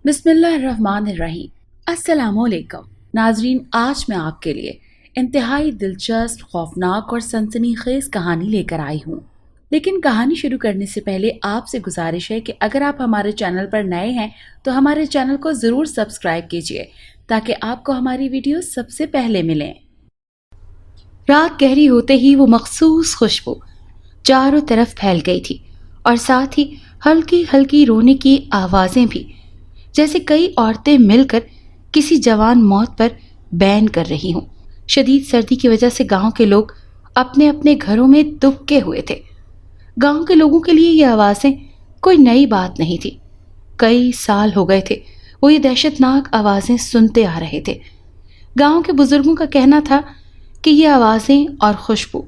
بسم اللہ الرحمن الرحیم۔ السلام علیکم ناظرین، آج میں آپ کے لیے انتہائی دلچسپ، خوفناک اور سنسنی خیز کہانی لے کر آئی ہوں۔ لیکن کہانی شروع کرنے سے پہلے آپ سے گزارش ہے کہ اگر آپ ہمارے چینل پر نئے ہیں تو ہمارے چینل کو ضرور سبسکرائب کیجیے تاکہ آپ کو ہماری ویڈیو سب سے پہلے ملیں۔ رات گہری ہوتے ہی وہ مخصوص خوشبو چاروں طرف پھیل گئی تھی اور ساتھ ہی ہلکی ہلکی رونے کی آوازیں بھی، جیسے کئی عورتیں مل کر کسی جوان موت پر بین کر رہی ہوں۔ شدید سردی کی وجہ سے گاؤں کے لوگ اپنے اپنے گھروں میں دبکے ہوئے تھے۔ گاؤں کے لوگوں کے لیے یہ آوازیں کوئی نئی بات نہیں تھی۔ کئی سال ہو گئے تھے وہ یہ دہشت ناک آوازیں سنتے آ رہے تھے۔ گاؤں کے بزرگوں کا کہنا تھا کہ یہ آوازیں اور خوشبو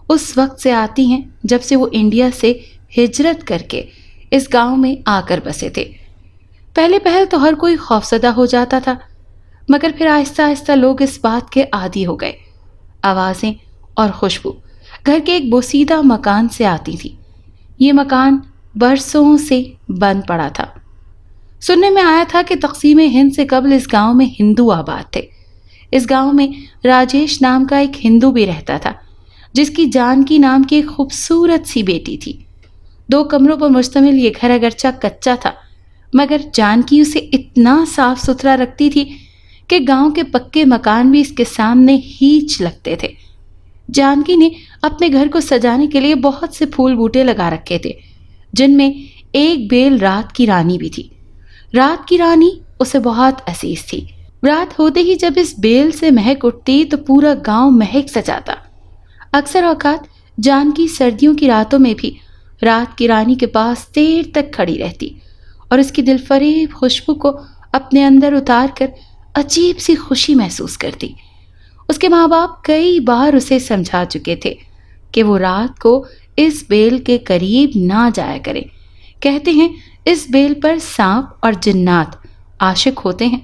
اس وقت سے آتی ہیں جب سے وہ انڈیا سے ہجرت کر کے اس گاؤں میں آ کر بسے تھے۔ پہلے پہل تو ہر کوئی خوفزدہ ہو جاتا تھا، مگر پھر آہستہ آہستہ لوگ اس بات کے عادی ہو گئے۔ آوازیں اور خوشبو گھر کے ایک بوسیدہ مکان سے آتی تھی۔ یہ مکان برسوں سے بند پڑا تھا۔ سننے میں آیا تھا کہ تقسیم ہند سے قبل اس گاؤں میں ہندو آباد تھے۔ اس گاؤں میں راجیش نام کا ایک ہندو بھی رہتا تھا، جس کی جانکی نام کی ایک خوبصورت سی بیٹی تھی۔ 2 کمروں پر مشتمل یہ گھر اگرچہ کچا تھا، مگر جانکی اسے اتنا صاف ستھرا رکھتی تھی کہ گاؤں کے پکے مکان بھی اس کے سامنے ہیچ لگتے تھے۔ جانکی نے اپنے گھر کو سجانے کے لیے بہت سے پھول بوٹے لگا رکھے تھے، جن میں ایک بیل رات کی رانی بھی تھی۔ رات کی رانی اسے بہت عزیز تھی۔ رات ہوتے ہی جب اس بیل سے مہک اٹھتی تو پورا گاؤں مہک سجاتا۔ اکثر اوقات جانکی سردیوں کی راتوں میں بھی رات کی رانی کے پاس دیر تک کھڑی رہتی اور اس کی دل فریب خوشبو کو اپنے اندر اتار کر عجیب سی خوشی محسوس کرتی۔ اس کے ماں باپ کئی بار اسے سمجھا چکے تھے کہ وہ رات کو اس بیل کے قریب نہ جایا کرے۔ کہتے ہیں اس بیل پر سانپ اور جنات عاشق ہوتے ہیں،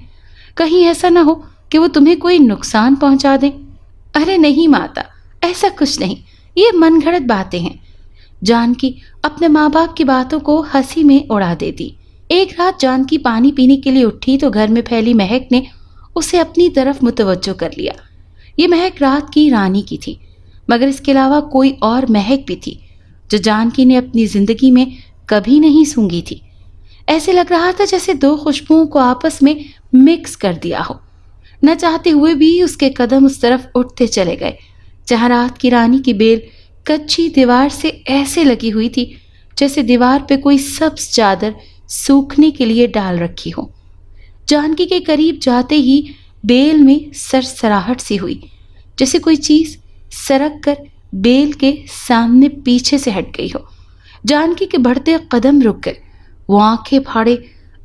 کہیں ایسا نہ ہو کہ وہ تمہیں کوئی نقصان پہنچا دیں۔ ارے نہیں ماتا، ایسا کچھ نہیں، یہ من گھڑت باتیں ہیں۔ جانکی اپنے ماں باپ کی باتوں کو ہنسی میں اڑا دیتی۔ ایک رات جانکی پانی پینے کے لیے اٹھی تو گھر میں پھیلی مہک نے اسے اپنی طرف متوجہ کر لیا۔ یہ مہک رات کی رانی کی تھی، مگر اس کے علاوہ کوئی اور مہک بھی تھی جو جانکی نے اپنی زندگی میں کبھی نہیں سونگھی تھی۔ ایسے لگ رہا تھا جیسے 2 خوشبوؤں کو آپس میں مکس کر دیا ہو۔ نہ چاہتے ہوئے بھی اس کے قدم اس طرف اٹھتے چلے گئے جہاں رات کی رانی کی بیل کچی دیوار سے ایسے لگی ہوئی تھی جیسے دیوار پہ کوئی سبز چادر سوکھنے کے لیے ڈال رکھی ہو۔ جانکی کے قریب جاتے ہی بیل میں سرسراہٹ سی ہوئی، جیسے کوئی چیز سرک کر بیل کے سامنے پیچھے سے ہٹ گئی ہو۔ جانکی کے بڑھتے قدم رک گئے۔ وہ آنکھیں پھاڑے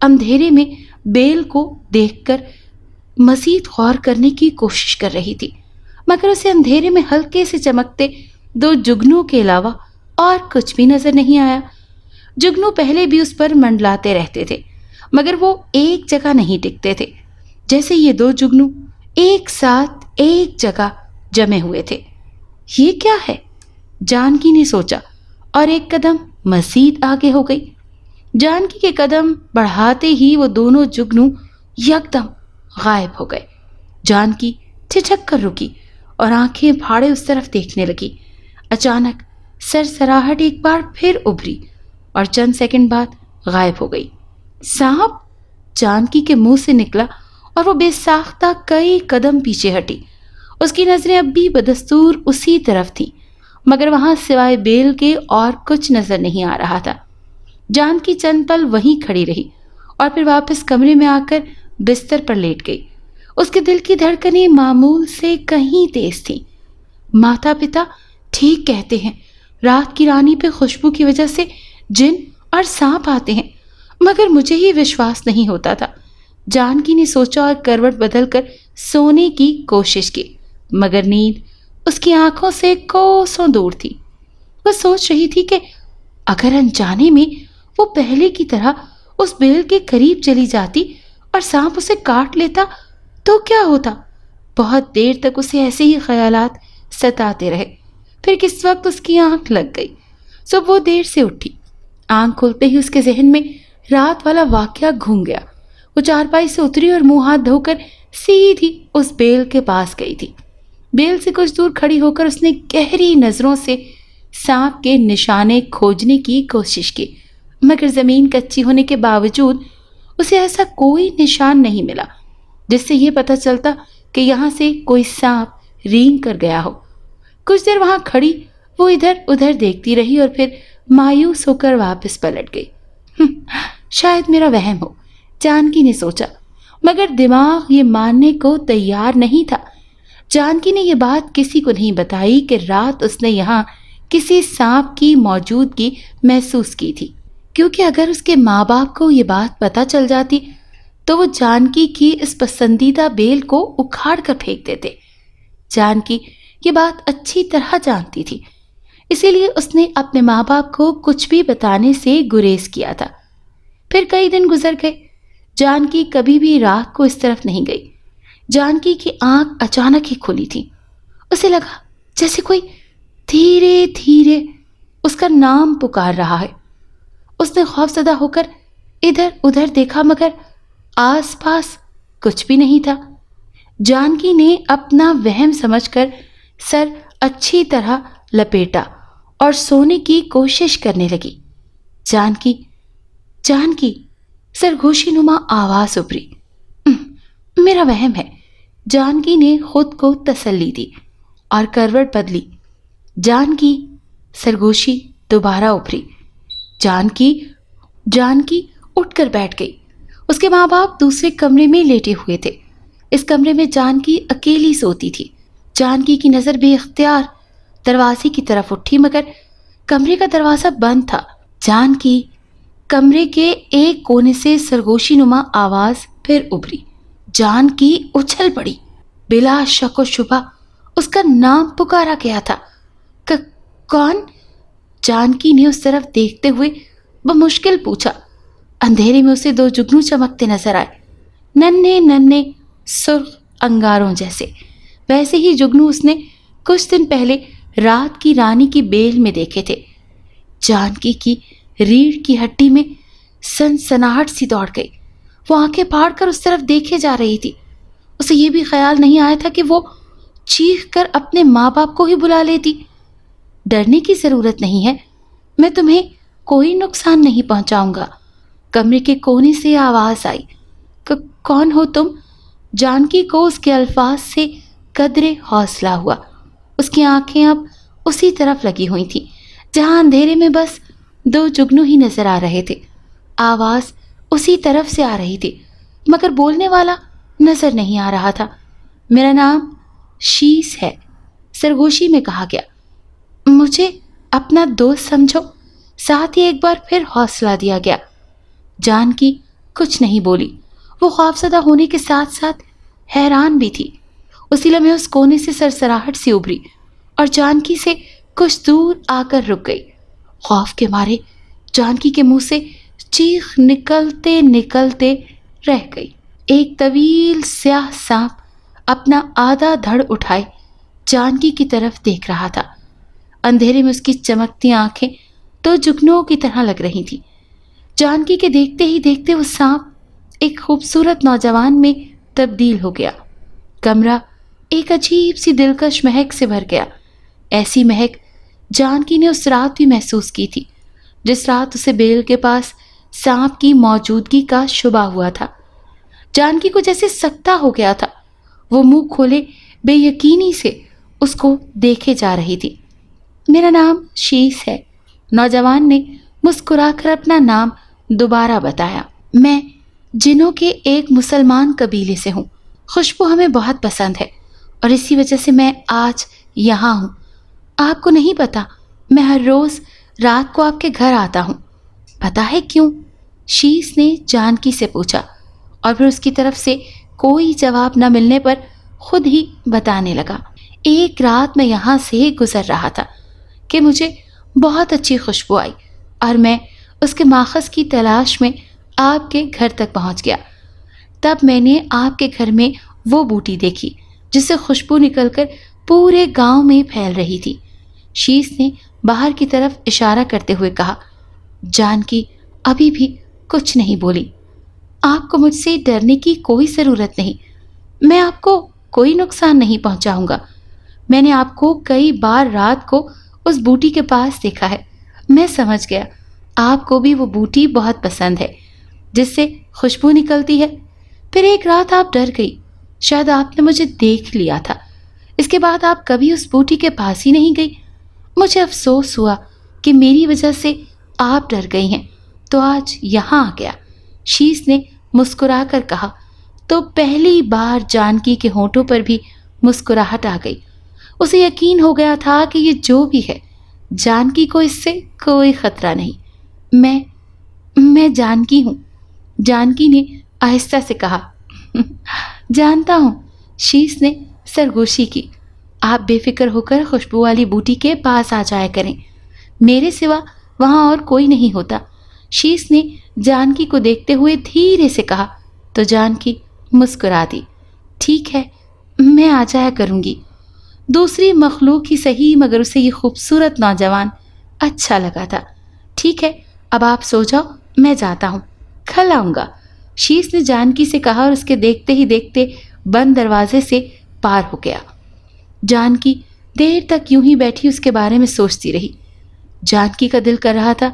اندھیرے میں بیل کو دیکھ کر مزید غور کرنے کی کوشش کر رہی تھی، مگر اسے اندھیرے میں ہلکے سے چمکتے 2 جگنوں کے علاوہ اور کچھ بھی نظر نہیں آیا۔ جگنو پہلے بھی اس پر منڈلاتے رہتے تھے، مگر وہ ایک جگہ نہیں ٹکتے تھے، جیسے یہ 2 جگنو ایک ساتھ ایک جگہ جمے ہوئے تھے۔ یہ کیا ہے؟ جانکی نے سوچا اور ایک قدم مزید آگے ہو گئی۔ جانکی کے قدم بڑھاتے ہی وہ دونوں جگنو یکدم غائب ہو گئے۔ جانکی ٹھٹک کر رکی اور آنکھیں پھاڑے اس طرف دیکھنے لگی۔ اچانک سرسراہٹ ایک بار پھر ابھری اور چند سیکنڈ بعد غائب ہو گئی۔ سانپ؟ جانکی کے منہ سے نکلا اور وہ بے ساختہ کئی قدم پیچھے ہٹی۔ اس کی نظریں اب بھی بدستور اسی طرف تھیں، مگر وہاں سوائے بیل کے اور کچھ نظر نہیں آ رہا تھا۔ جانکی چند پل وہیں کھڑی رہی اور پھر واپس کمرے میں آ کر بستر پر لیٹ گئی۔ اس کے دل کی دھڑکنیں معمول سے کہیں تیز تھیں۔ ماتا پتا ٹھیک کہتے ہیں، رات کی رانی پہ خوشبو کی وجہ سے جن اور سانپ آتے ہیں، مگر مجھے ہی وشواس نہیں ہوتا تھا۔ جانکی نے سوچا اور کروٹ بدل کر سونے کی کوشش کی، مگر نیند اس کی آنکھوں سے کوسوں دور تھی۔ وہ سوچ رہی تھی کہ اگر انجانے میں وہ پہلے کی طرح اس بیل کے قریب چلی جاتی اور سانپ اسے کاٹ لیتا تو کیا ہوتا؟ بہت دیر تک اسے ایسے ہی خیالات ستاتے رہے، پھر کس وقت اس کی آنکھ لگ گئی۔ صبح وہ دیر سے اٹھی۔ آنکھ کھلتے ہی اس کے ذہن میں رات والا واقعہ گھوم گیا۔ وہ چارپائی سے اتری اور منہ ہاتھ دھوکر سیدھی اس بیل کے پاس گئی تھی۔ بیل سے کچھ دور کھڑی ہو کر اس نے گہری نظروں سے سانپ کے نشانے کھوجنے کی کوشش کی، مگر زمین کچی ہونے کے باوجود اسے ایسا کوئی نشان نہیں ملا جس سے یہ پتہ چلتا کہ یہاں سے کوئی سانپ رینگ کر گیا ہو۔ کچھ دیر وہاں کھڑی وہ ادھر ادھر دیکھتی رہی اور پھر مایوس ہو کر واپس پلٹ گئی۔ شاید میرا وہم ہو، جانکی نے سوچا، مگر دماغ یہ ماننے کو تیار نہیں تھا۔ جانکی نے یہ بات کسی کو نہیں بتائی کہ رات اس نے یہاں کسی سانپ کی موجودگی محسوس کی تھی، کیونکہ اگر اس کے ماں باپ کو یہ بات پتہ چل جاتی تو وہ جانکی کی اس پسندیدہ بیل کو اکھاڑ کر پھینک دیتے۔ جانکی یہ بات اچھی طرح جانتی تھی، اسی لیے اس نے اپنے ماں باپ کو کچھ بھی بتانے سے گریز کیا تھا۔ پھر کئی دن گزر گئے، جانکی کبھی بھی رات کو اس طرف نہیں گئی۔ جانکی کی آنکھ اچانک ہی کھلی تھی۔ اسے لگا جیسے کوئی دھیرے دھیرے اس کا نام پکار رہا ہے۔ اس نے خوف زدہ ہو کر ادھر ادھر دیکھا، مگر آس پاس کچھ بھی نہیں تھا۔ جانکی نے اپنا وہم سمجھ کر سر اچھی طرح لپیٹا اور سونے کی کوشش کرنے لگی۔ جانکی جانکی سرگوشی نما آواز ابھری۔ میرا وہم ہے، جانکی نے خود کو تسلی دی اور کروٹ بدلی۔ جانکی سرگوشی دوبارہ ابھری۔ جانکی اٹھ کر بیٹھ گئی۔ اس کے ماں باپ دوسرے کمرے میں لیٹے ہوئے تھے۔ اس کمرے میں جانکی اکیلی سوتی تھی۔ جانکی کی نظر بے اختیار دروازے کی طرف اٹھی، مگر کمرے کا دروازہ بند تھا۔ جانکی کمرے کے ایک کونے سے سرگوشی نما آواز پھر ابھری۔ جانکی اچھل پڑی۔ بلا شک و شبہ اس کا نام پکارا گیا تھا۔ کون؟ جانکی نے اس طرف دیکھتے ہوئے بمشکل پوچھا۔ اندھیرے میں اسے دو جگنو چمکتے نظر آئے، ننھے ننھے سرخ انگاروں جیسے۔ ویسے ہی جگنو اس نے کچھ دن پہلے رات کی رانی کی بیل میں دیکھے تھے۔ جانکی کی ریڑھ کی ہڈی میں سنسناہٹ سی دوڑ گئی۔ وہ آنکھیں پھاڑ کر اس طرف دیکھے جا رہی تھی۔ اسے یہ بھی خیال نہیں آیا تھا کہ وہ چیخ کر اپنے ماں باپ کو ہی بلا لیتی۔ ڈرنے کی ضرورت نہیں ہے، میں تمہیں کوئی نقصان نہیں پہنچاؤں گا۔ کمرے کے کونے سے آواز آئی۔ کون ہو تم؟ جانکی کو اس کے الفاظ سے قدرے حوصلہ ہوا۔ اس کی آنکھیں اب اسی طرف لگی ہوئی تھیں جہاں اندھیرے میں بس دو جگنو ہی نظر آ رہے تھے۔ آواز اسی طرف سے آ رہی تھی، مگر بولنے والا نظر نہیں آ رہا تھا۔ میرا نام شیس ہے، سرگوشی میں کہا گیا۔ مجھے اپنا دوست سمجھو۔ ساتھ ہی ایک بار پھر حوصلہ دیا گیا۔ جانکی کچھ نہیں بولی۔ وہ خوفزدہ ہونے کے ساتھ ساتھ حیران بھی تھی۔ اسی لمحے اس کونے سے سرسراہٹ سی ابھری اور جانکی سے کچھ دور آ کر رک گئی۔ خوف کے مارے جانکی کے منہ سے چیخ نکلتے نکلتے رہ گئی۔ ایک طویل سیاہ سانپ اپنا آدھا دھڑ اٹھائے جانکی کی طرف دیکھ رہا تھا۔ اندھیرے میں اس کی چمکتی آنکھیں تو جگنوں کی طرح لگ رہی تھیں۔ جانکی کے دیکھتے ہی دیکھتے وہ سانپ ایک خوبصورت نوجوان میں تبدیل ہو گیا۔ کمرہ ایک عجیب سی دلکش مہک سے بھر گیا۔ ایسی مہک جانکی نے اس رات بھی محسوس کی تھی جس رات اسے بیل کے پاس سانپ کی موجودگی کا شبہ ہوا تھا۔ جانکی کو جیسے سکتہ ہو گیا تھا۔ وہ منہ کھولے بے یقینی سے اس کو دیکھے جا رہی تھی۔ میرا نام شیس ہے، نوجوان نے مسکرا کر اپنا نام دوبارہ بتایا۔ میں جنوں کے ایک مسلمان قبیلے سے ہوں۔ خوشبو ہمیں بہت پسند ہے اور اسی وجہ سے میں آج یہاں ہوں۔ آپ کو نہیں پتا، میں ہر روز رات کو آپ کے گھر آتا ہوں۔ پتا ہے کیوں؟ شیس نے جانکی سے پوچھا اور پھر اس کی طرف سے کوئی جواب نہ ملنے پر خود ہی بتانے لگا۔ ایک رات میں یہاں سے گزر رہا تھا کہ مجھے بہت اچھی خوشبو آئی اور میں اس کے ماخذ کی تلاش میں آپ کے گھر تک پہنچ گیا۔ تب میں نے آپ کے گھر میں وہ بوٹی دیکھی جس سے خوشبو نکل کر پورے گاؤں میں پھیل رہی تھی۔ شیس نے باہر کی طرف اشارہ کرتے ہوئے کہا۔ جانکی ابھی بھی کچھ نہیں بولی۔ آپ کو مجھ سے ڈرنے کی کوئی ضرورت نہیں، میں آپ کو کوئی نقصان نہیں پہنچاؤں گا۔ میں نے آپ کو کئی بار رات کو اس بوٹی کے پاس دیکھا ہے، میں سمجھ گیا آپ کو بھی وہ بوٹی بہت پسند ہے جس سے خوشبو نکلتی ہے۔ پھر ایک رات آپ ڈر گئی، شاید آپ نے مجھے دیکھ لیا تھا، اس کے بعد آپ کبھی اس بوٹی کے پاس ہی نہیں گئی۔ مجھے افسوس ہوا کہ میری وجہ سے آپ ڈر گئی ہیں، تو آج یہاں آ گیا۔ شیش نے مسکرا کر کہا تو پہلی بار جانکی کے ہونٹوں پر بھی مسکراہٹ آ گئی۔ اسے یقین ہو گیا تھا کہ یہ جو بھی ہے، جانکی کو اس سے کوئی خطرہ نہیں۔ میں جانکی ہوں، جانکی نے آہستہ سے کہا۔ جانتا ہوں، شیش نے سرگوشی کی۔ آپ بے فکر ہو کر خوشبو والی بوٹی کے پاس آ جایا کریں، میرے سوا وہاں اور کوئی نہیں ہوتا۔ شیش نے جانکی کو دیکھتے ہوئے دھیرے سے کہا تو جانکی مسکرا دی۔ ٹھیک ہے، میں آ جایا کروں گی۔ دوسری مخلوق ہی صحیح مگر اسے یہ خوبصورت نوجوان اچھا لگا تھا۔ ٹھیک ہے، اب آپ سو جاؤ، میں جاتا ہوں، کل آؤں گا، شیش نے جانکی سے کہا اور اس کے دیکھتے ہی دیکھتے بند دروازے سے پار ہو گیا۔ جانکی دیر تک یوں ہی بیٹھی اس کے بارے میں سوچتی رہی۔ جانکی کا دل کر رہا تھا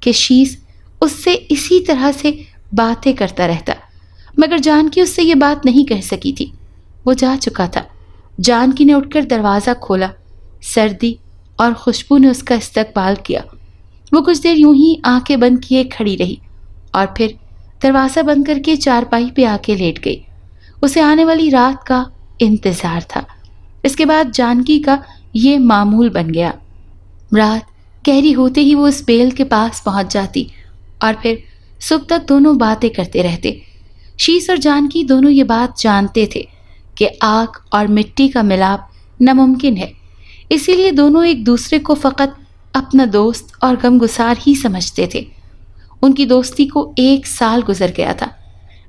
کہ شیش اس سے اسی طرح سے باتیں کرتا رہتا، مگر جانکی اس سے یہ بات نہیں کہہ سکی تھی، وہ جا چکا تھا۔ جانکی نے اٹھ کر دروازہ کھولا، سردی اور خوشبو نے اس کا استقبال کیا۔ وہ کچھ دیر یوں ہی آنکھیں بند کیے کھڑی رہی اور پھر دروازہ بند کر کے چارپائی پہ آ کے لیٹ گئی۔ اسے آنے والی رات کا انتظار تھا۔ اس کے بعد جانکی کا یہ معمول بن گیا، رات گہری ہوتے ہی وہ اس بیل کے پاس پہنچ جاتی اور پھر صبح تک دونوں باتیں کرتے رہتے۔ شیش اور جانکی دونوں یہ بات جانتے تھے کہ آگ اور مٹی کا ملاپ ناممکن ہے، اسی لیے دونوں ایک دوسرے کو فقط اپنا دوست اور غمگسار ہی سمجھتے تھے۔ ان کی دوستی کو 1 سال گزر گیا تھا۔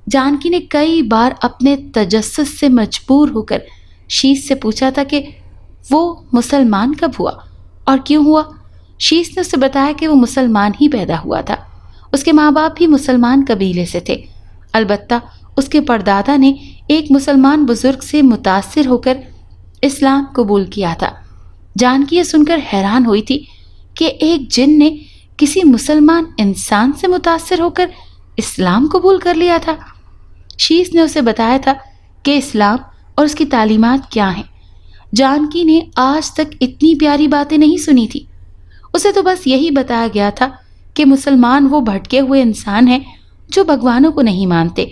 جانکی نے کئی بار اپنے تجسس سے مجبور ہو کر شیش سے پوچھا تھا کہ وہ مسلمان کب ہوا اور کیوں ہوا۔ شیش نے اسے بتایا کہ وہ مسلمان ہی پیدا ہوا تھا، اس کے ماں باپ بھی مسلمان قبیلے سے تھے، البتہ اس کے پردادا نے ایک مسلمان بزرگ سے متاثر ہو کر اسلام قبول کیا تھا۔ جانکی یہ سن کر حیران ہوئی تھی کہ ایک جن نے کسی مسلمان انسان سے متاثر ہو کر اسلام قبول کر لیا تھا۔ شیش نے اسے بتایا تھا کہ اسلام اور اس کی تعلیمات کیا ہیں۔ جانکی نے آج تک اتنی پیاری باتیں نہیں سنی تھی، اسے تو بس یہی بتایا گیا تھا کہ مسلمان وہ بھٹکے ہوئے انسان ہیں جو بھگوانوں کو نہیں مانتے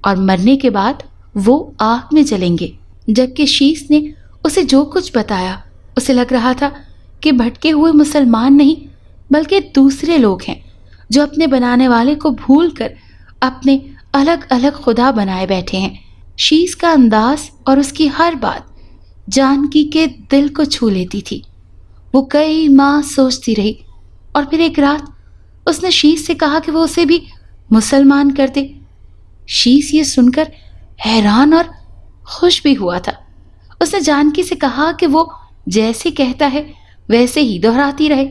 اور مرنے کے بعد وہ آگ میں جلیں گے، جبکہ شیش نے اسے جو کچھ بتایا اسے لگ رہا تھا کہ بھٹکے ہوئے مسلمان نہیں بلکہ دوسرے لوگ ہیں جو اپنے بنانے والے کو بھول کر اپنے الگ الگ خدا بنائے بیٹھے ہیں۔ شیش کا انداز اور اس کی ہر بات جانکی کے دل کو چھو لیتی تھی۔ وہ کئی ماہ سوچتی رہی اور پھر ایک رات اس نے شیش سے کہا کہ وہ اسے بھی مسلمان کر دے۔ شیش یہ سن کر حیران اور خوش بھی ہوا تھا۔ اس نے جانکی سے کہا کہ وہ جیسے کہتا ہے ویسے ہی دہراتی رہے۔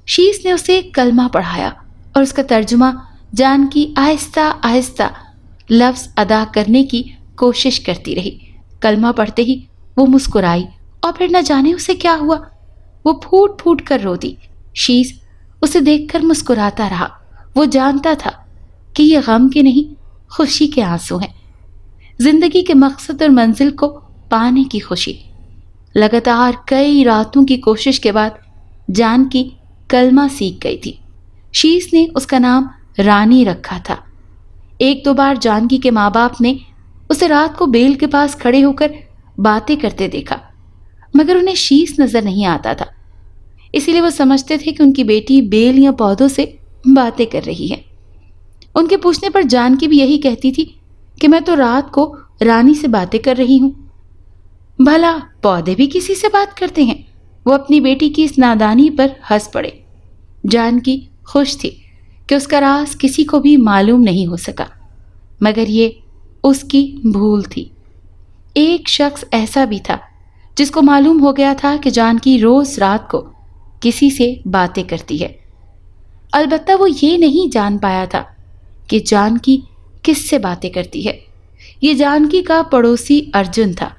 شیش نے اسے کلمہ پڑھایا اور اس کا ترجمہ جانکی آہستہ آہستہ لفظ ادا کرنے کی کوشش کرتی رہی۔ کلمہ پڑھتے ہی وہ مسکرائی اور پھر نہ جانے اسے کیا ہوا، وہ پھوٹ پھوٹ کر رو دی۔ شیش اسے دیکھ کر مسکراتا رہا، وہ جانتا تھا کہ یہ غم کے نہیں خوشی کے آنسو ہیں، زندگی کے مقصد اور منزل کو پانے کی خوشی۔ لگاتار کئی راتوں کی کوشش کے بعد جانکی کلمہ سیکھ گئی تھی۔ شیش نے اس کا نام رانی رکھا تھا۔ 1-2 بار جانکی کے ماں باپ نے اسے رات کو بیل کے پاس کھڑے ہو کر باتیں کرتے دیکھا، مگر انہیں شیش نظر نہیں آتا تھا، اسی لیے وہ سمجھتے تھے کہ ان کی بیٹی بیل یا پودوں سے باتیں کر رہی ہے۔ ان کے پوچھنے پر جانکی بھی یہی کہتی تھی کہ میں تو رات کو رانی سے باتیں کر رہی ہوں۔ بھلا پودے بھی کسی سے بات کرتے ہیں؟ وہ اپنی بیٹی کی اس نادانی پر ہنس پڑے۔ جانکی خوش تھی کہ اس کا راز کسی کو بھی معلوم نہیں ہو سکا، مگر یہ اس کی بھول تھی۔ ایک شخص ایسا بھی تھا جس کو معلوم ہو گیا تھا کہ جانکی روز رات کو کسی سے باتیں کرتی ہے، البتہ وہ یہ نہیں جان پایا تھا کہ جانکی کس سے باتیں کرتی ہے؟ یہ جانکی کا پڑوسی ارجن تھا۔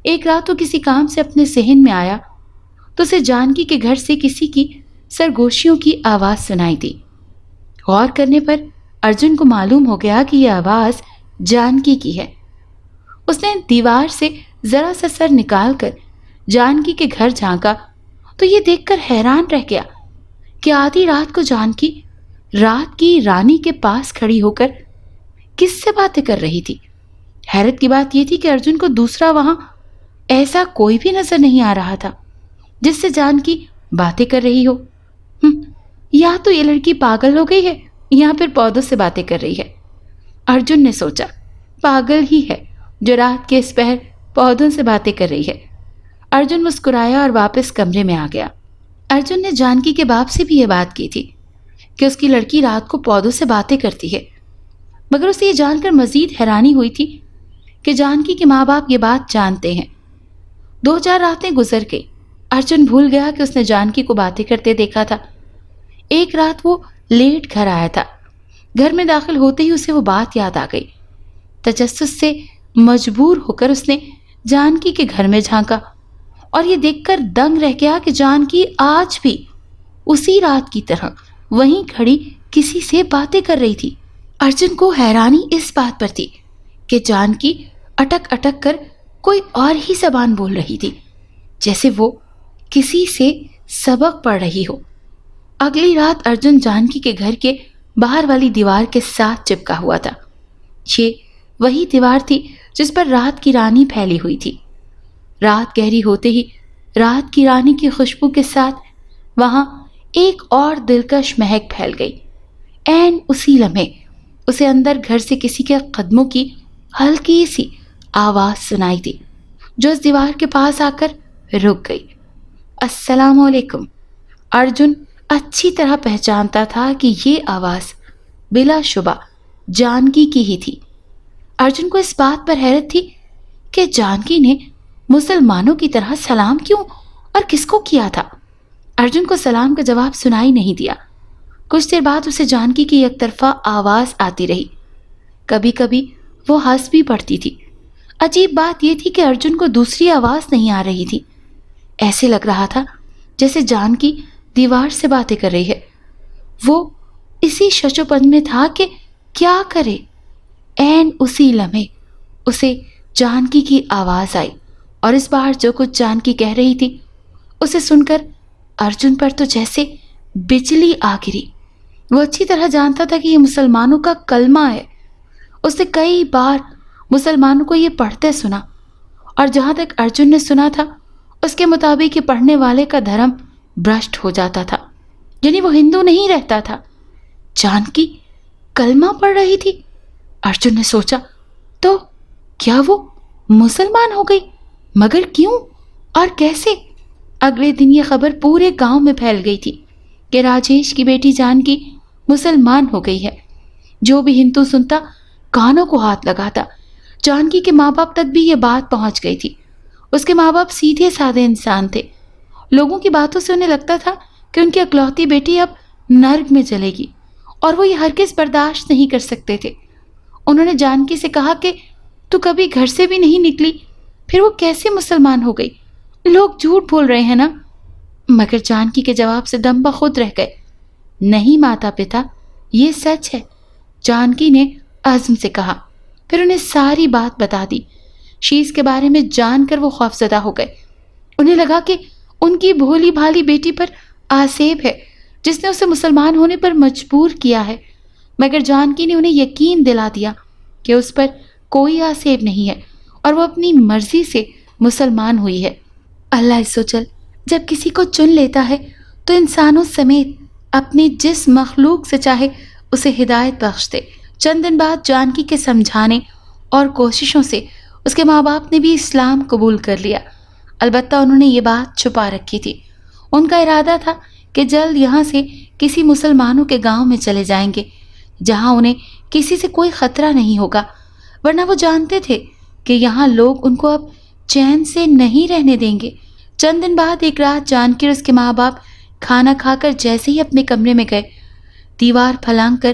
ایک رات وہ کسی کام سے اپنے صحن میں آیا تو اسے جانکی کے گھر سے کسی کی سرگوشیوں کی آواز سنائی دی۔ غور کرنے پر ارجن کو معلوم ہو گیا کہ یہ آواز جانکی کی ہے۔ اس نے دیوار سے ذرا سا سر نکال کر جانکی کے گھر جھانکا تو یہ دیکھ کر حیران رہ گیا کہ آدھی رات کو جانکی رات کی رانی کے پاس کھڑی ہو کر کس سے باتیں کر رہی تھی۔ حیرت کی بات یہ تھی کہ ارجن کو دوسرا وہاں ایسا کوئی بھی نظر نہیں آ رہا تھا جس سے جانکی باتیں کر رہی ہو۔ یا تو یہ لڑکی پاگل ہو گئی ہے یا پھر پودوں سے باتیں کر رہی ہے۔ ارجن نے سوچا، پاگل ہی ہے جو رات کے اس پہر پودوں سے باتیں کر رہی ہے۔ ارجن مسکرایا اور واپس کمرے میں آ گیا۔ ارجن نے جانکی کے باپ سے بھی یہ بات کی تھی کہ اس کی لڑکی رات کو پودوں سے باتیں کرتی ہے، مگر اسے یہ جان کر مزید حیرانی ہوئی تھی کہ جانکی کے ماں باپ یہ بات جانتے ہیں۔ 2-4 راتیں گزر گئی۔ ارجن بھول گیا کہ اس نے جانکی کو باتیں کرتے دیکھا تھا۔ ایک رات وہ لیٹ گھر آیا تھا۔ گھر میں داخل ہوتے ہی اسے وہ بات یاد آ گئی۔ تجسس سے مجبور ہو کر اس نے جانکی کے گھر میں جھانکا اور یہ دیکھ کر دنگ رہ گیا کہ جانکی آج بھی اسی رات کی طرح وہیں کھڑی کسی سے باتیں کر رہی تھی۔ ارجن کو حیرانی اس بات پر تھی کہ جانکی اٹک اٹک کر کوئی اور ہی زبان بول رہی تھی، جیسے وہ کسی سے سبق پڑھ رہی ہو۔ اگلی رات ارجن جانکی کے گھر کے باہر والی دیوار کے ساتھ چپکا ہوا تھا۔ یہ وہی دیوار تھی جس پر رات کی رانی پھیلی ہوئی تھی۔ رات گہری ہوتے ہی رات کی رانی کی خوشبو کے ساتھ وہاں ایک اور دلکش مہک پھیل گئی۔ عین اسی لمحے اسے اندر گھر سے کسی کے قدموں کی ہلکی سی آواز سنائی دی جو اس دیوار کے پاس آ کر رک گئی۔ السلام علیکم۔ ارجن اچھی طرح پہچانتا تھا کہ یہ آواز بلا شبہ جانکی کی ہی تھی۔ ارجن کو اس بات پر حیرت تھی کہ جانکی نے مسلمانوں کی طرح سلام کیوں اور کس کو کیا تھا۔ ارجن کو سلام کا جواب سنائی نہیں دیا۔ کچھ دیر بعد اسے جانکی کی یک طرفہ آواز آتی رہی۔ کبھی کبھی وہ ہنس بھی پڑتی تھی۔ عجیب بات یہ تھی کہ ارجن کو دوسری آواز نہیں آ رہی تھی۔ ایسے لگ رہا تھا جیسے جانکی دیوار سے باتیں کر رہی ہے۔ وہ اسی شچوپن میں تھا کہ کیا کرے۔ عین اسی لمحے اسے جانکی کی آواز آئی اور اس بار جو کچھ جانکی کہہ رہی تھی اسے سن کر ارجن پر تو جیسے بجلی آ گری۔ وہ اچھی طرح جانتا تھا کہ یہ مسلمانوں کا کلمہ ہے۔ اس نے کئی بار مسلمانوں کو یہ پڑھتے سنا اور جہاں تک ارجن نے سنا تھا اس کے مطابق یہ پڑھنے والے کا دھرم بھرشٹ ہو جاتا تھا، یعنی وہ ہندو نہیں رہتا تھا۔ جانکی کلمہ پڑھ رہی تھی۔ ارجن نے سوچا، تو کیا وہ مسلمان ہو گئی؟ مگر کیوں اور کیسے؟ اگلے دن یہ خبر پورے گاؤں میں پھیل گئی تھی کہ راجیش کی بیٹی جانکی مسلمان ہو گئی ہے۔ جو بھی ہندو سنتا کانوں کو ہاتھ لگاتا۔ جانکی کے ماں باپ تک بھی یہ بات پہنچ گئی تھی۔ اس کے ماں باپ سیدھے سادے انسان تھے۔ لوگوں کی باتوں سے انہیں لگتا تھا کہ ان کی اکلوتی بیٹی اب نرک میں چلے گی اور وہ یہ ہرگز برداشت نہیں کر سکتے تھے۔ انہوں نے جانکی سے کہا کہ تو کبھی گھر سے بھی نہیں نکلی، پھر وہ کیسے مسلمان ہو گئی؟ لوگ جھوٹ بول رہے ہیں نا؟ مگر جانکی کے جواب سے دم بخود رہ گئے۔ نہیں ماتا پتا، یہ سچ ہے، جانکی نے عزم سے کہا۔ پھر انہیں ساری بات بتا دی۔ شیز کے بارے میں جان کر وہ خوفزدہ ہو گئے۔ انہیں لگا کہ ان کی بھولی بھالی بیٹی پر آسیب ہے جس نے اسے مسلمان ہونے پر مجبور کیا ہے، مگر جانکی نے انہیں یقین دلا دیا کہ اس پر کوئی آسیب نہیں ہے اور وہ اپنی مرضی سے مسلمان ہوئی ہے۔ اللہ عز و جل جب کسی کو چن لیتا ہے تو انسانوں سمیت اپنی جس مخلوق سے چاہے اسے ہدایت بخش دے۔ چند دن بعد جانکی کے سمجھانے اور کوششوں سے اس کے ماں باپ نے بھی اسلام قبول کر لیا، البتہ انہوں نے یہ بات چھپا رکھی تھی۔ ان کا ارادہ تھا کہ جلد یہاں سے کسی مسلمانوں کے گاؤں میں چلے جائیں گے جہاں انہیں کسی سے کوئی خطرہ نہیں ہوگا، ورنہ وہ جانتے تھے کہ یہاں لوگ ان کو اب چین سے نہیں رہنے دیں گے۔ چند دن بعد ایک رات جانکی اور اس کے ماں باپ کھانا کھا کر جیسے ہی اپنے کمرے میں گئے، دیوار پھلانگ کر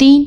3